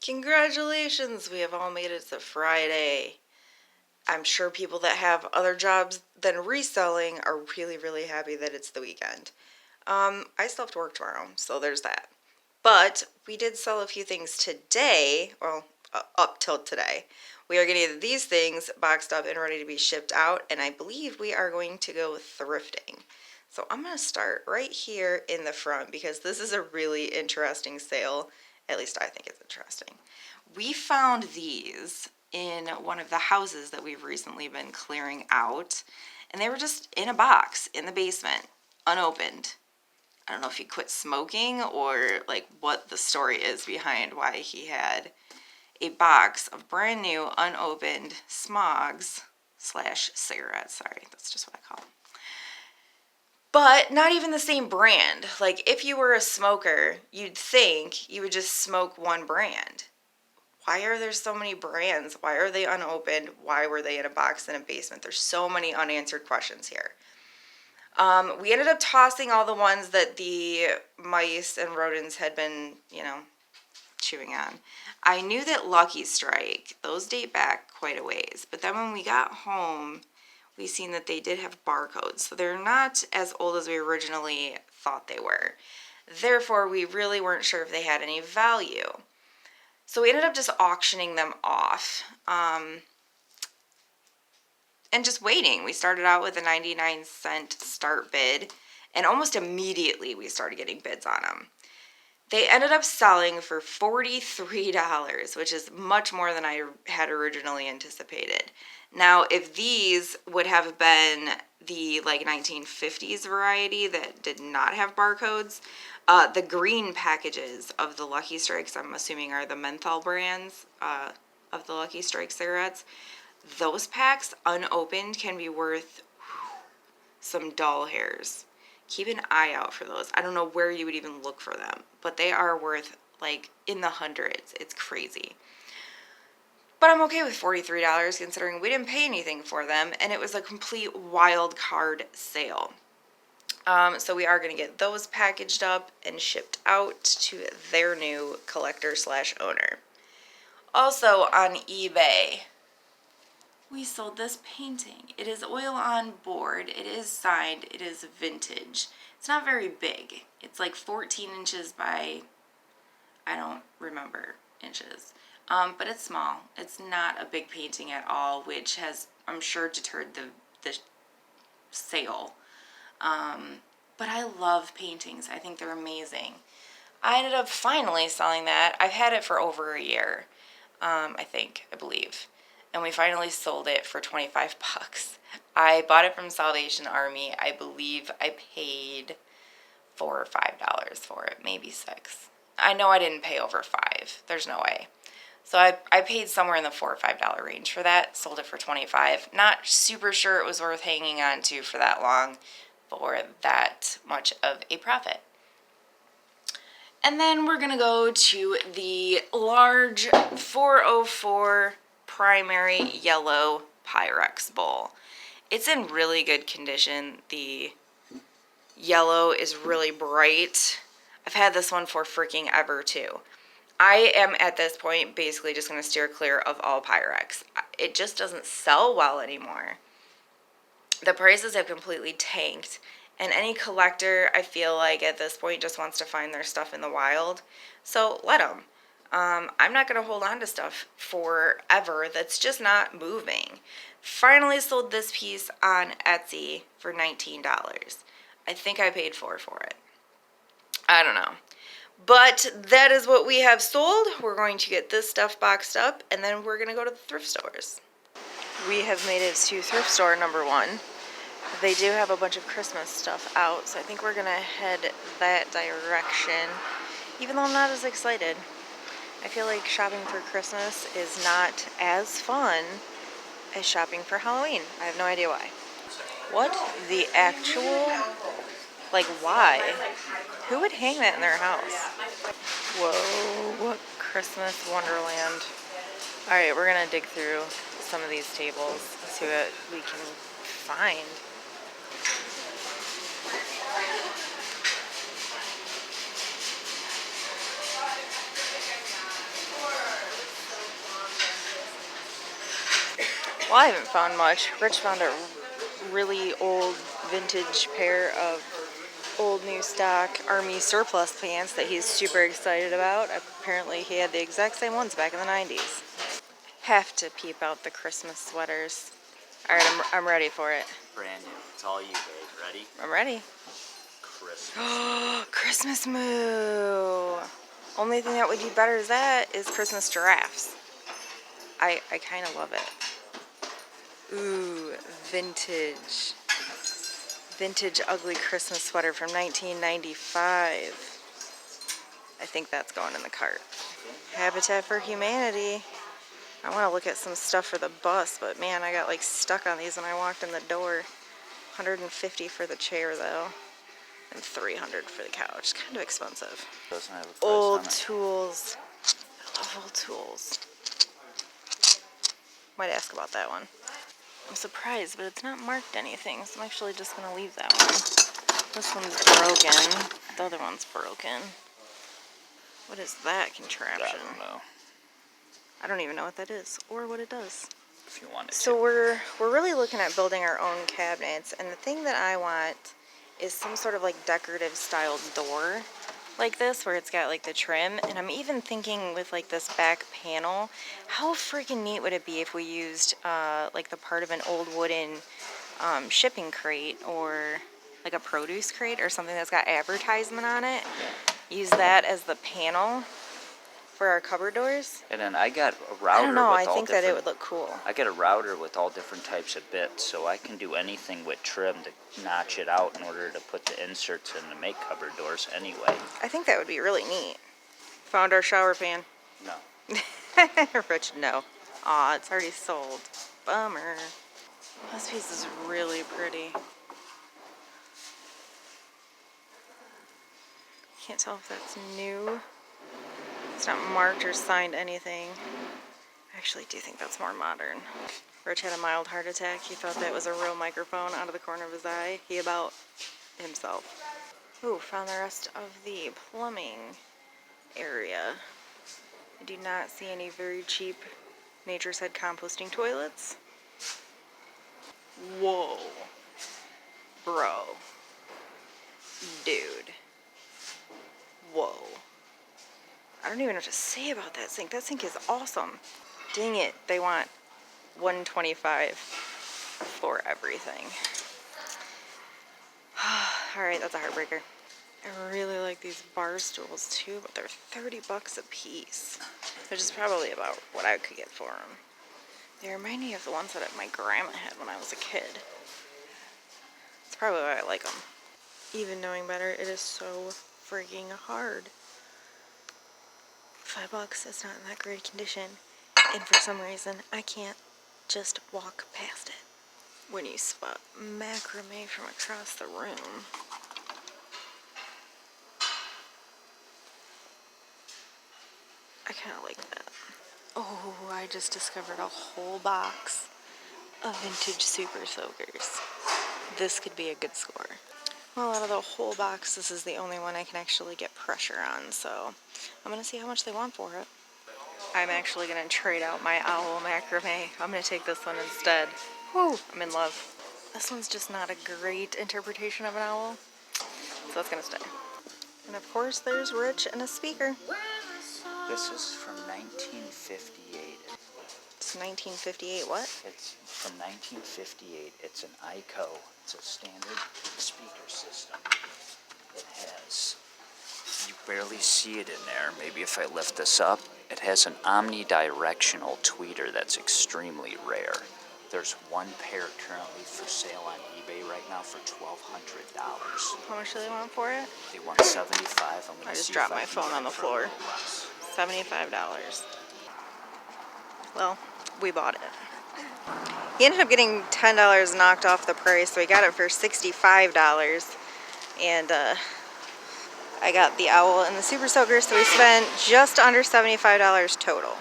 Congratulations, we have all made it to Friday. I'm sure people that have other jobs than reselling are really, really happy that it's the weekend. I still have to work tomorrow, so there's that. But we did sell a few things today, well, up till today. We are getting these things boxed up and ready to be shipped out, and I believe we are going to go thrifting. So I'm going to start right here in the front because this is a really interesting sale. At least I think it's interesting. We found these in one of the houses that we've recently been clearing out, and they were just in a box in the basement, unopened. I don't know if he quit smoking or like what the story is behind why he had a box of brand new unopened smogs slash cigarettes. Sorry, that's just what I call them. But not even the same brand. Like if you were a smoker, you'd think you would just smoke one brand. Why are there so many brands? Why are they unopened? Why were they in a box in a basement? There's so many unanswered questions here. We ended up tossing all the ones that the mice and rodents had been, chewing on. I knew that Lucky Strike, those date back quite a ways. But then when we got home, we seen that they did have barcodes. So they're not as old as we originally thought they were. Therefore, we really weren't sure if they had any value. So we ended up just auctioning them off. And just waiting. We started out with a 99-cent start bid, and almost immediately we started getting bids on them. They ended up selling for $43, which is much more than I had originally anticipated. Now, if these would have been the 1950s variety that did not have barcodes, the green packages of the Lucky Strikes, I'm assuming are the menthol brands of the Lucky Strike cigarettes, those packs, unopened, can be worth some doll hairs. Keep an eye out for those. I don't know where you would even look for them, but they are worth in the hundreds. It's crazy. But I'm okay with $43 considering we didn't pay anything for them, and it was a complete wild card sale. So we are going to get those packaged up and shipped out to their new collector / owner. Also on eBay, we sold this painting. It is oil on board. It is signed. It is vintage. It's not very big. It's like 14 inches by, I don't remember inches. But it's small. It's not a big painting at all, which has, I'm sure, deterred the sale. But I love paintings. I think they're amazing. I ended up finally selling that. I've had it for over a year, I believe. And we finally sold it for 25 bucks. I bought it from Salvation Army. I believe I paid $4 or $5 for it, maybe $6. I know I didn't pay over $5. There's no way. So I paid somewhere in the $4 or $5 range for that. Sold it for 25. Not super sure it was worth hanging on to for that long for that much of a profit. And then we're gonna go to the large 404 primary yellow Pyrex bowl. It's in really good condition. The yellow is really bright. I've had this one for freaking ever too. I am at this point basically just going to steer clear of all Pyrex. It just doesn't sell well anymore. The prices have completely tanked, and any collector, I feel like at this point, just wants to find their stuff in the wild. So let them. I'm not going to hold on to stuff forever that's just not moving. Finally sold this piece on Etsy for $19. I think I paid $4 for it. I don't know. But that is what we have sold. We're going to get this stuff boxed up, and then we're going to go to the thrift stores. We have made it to thrift store number 1. They do have a bunch of Christmas stuff out, so I think we're going to head that direction, even though I'm not as excited. I feel like shopping for Christmas is not as fun as shopping for Halloween. I have no idea why. What the actual, why? Who would hang that in their house? Whoa, what Christmas wonderland. Alright, we're going to dig through some of these tables, see what we can find. Well, I haven't found much. Rich found a really old vintage pair of old new stock Army surplus pants that he's super excited about. Apparently he had the exact same ones back in the 90s. Have to peep out the Christmas sweaters. Alright, I'm ready for it. Brandon, it's all you, babe. Ready? I'm ready. Christmas. Christmas moo! Only thing that would do better as that is Christmas giraffes. I kind of love it. Ooh, vintage. Vintage ugly Christmas sweater from 1995. I think that's going in the cart. Habitat for Humanity. I want to look at some stuff for the bus, but man, I got like stuck on these when I walked in the door. $150 for the chair though, and $300 for the couch. Kind of expensive. Doesn't have a price Old on it. tools. I love old tools. Might ask about that one. I'm surprised, but it's not marked anything, so I'm actually just going to leave that one. This one's broken. The other one's broken. What is that contraption? I don't know. I don't even know what that is, or what it does. If you wanted So to. we're really looking at building our own cabinets, and the thing that I want is some sort of like decorative styled door like this, where it's got like the trim. And I'm even thinking with like this back panel, how freaking neat would it be if we used like the part of an old wooden shipping crate, or like a produce crate or something that's got advertisement on it. Use that as the panel for our cupboard doors. And then I got a router. I don't know, with I all think that it different- would look cool. I got a router with all different types of bits, so I can do anything with trim to notch it out in order to put the inserts in to make cupboard doors anyway. I think that would be really neat. Found our shower pan. No. Rich, no. Aw, it's already sold. Bummer. This piece is really pretty. Can't tell if that's new. It's not marked or signed anything. I actually do think that's more modern. Rich had a mild heart attack. He thought that was a real microphone out of the corner of his eye. He about himself. Ooh, found the rest of the plumbing area. I do not see any very cheap Nature's Head composting toilets. Whoa. Bro. Dude. Whoa. I don't even know what to say about that sink. That sink is awesome. Dang it, they want $125 for everything. Alright, that's a heartbreaker. I really like these bar stools too, but they're $30 a piece, which is probably about what I could get for them. They remind me of the ones that my grandma had when I was a kid. That's probably why I like them. Even knowing better, it is so freaking hard. $5 is not in that great condition, and for some reason I can't just walk past it. When you spot macrame from across the room. I kind of like that. Oh, I just discovered a whole box of vintage super soakers. This could be a good score. Well, out of the whole box, this is the only one I can actually get pressure on, so I'm going to see how much they want for it. I'm actually going to trade out my owl macrame. I'm going to take this one instead. Whew, I'm in love. This one's just not a great interpretation of an owl, so that's going to stay. And of course, there's Rich and a speaker. This is from 1958. It's 1958 what? It's from 1958. It's an ICO. It's a standard speaker system. It has, you barely see it in there. Maybe if I lift this up, it has an omnidirectional tweeter that's extremely rare. There's one pair currently for sale on eBay right now for $1,200. How much do they want for it? They want $75. I'm gonna I just see dropped if I my can phone get on the it for a floor. little less. $75. Well, we bought it. He ended up getting $10 knocked off the price, so we got it for $65. And I got the owl and the super soaker, so we spent just under $75 total.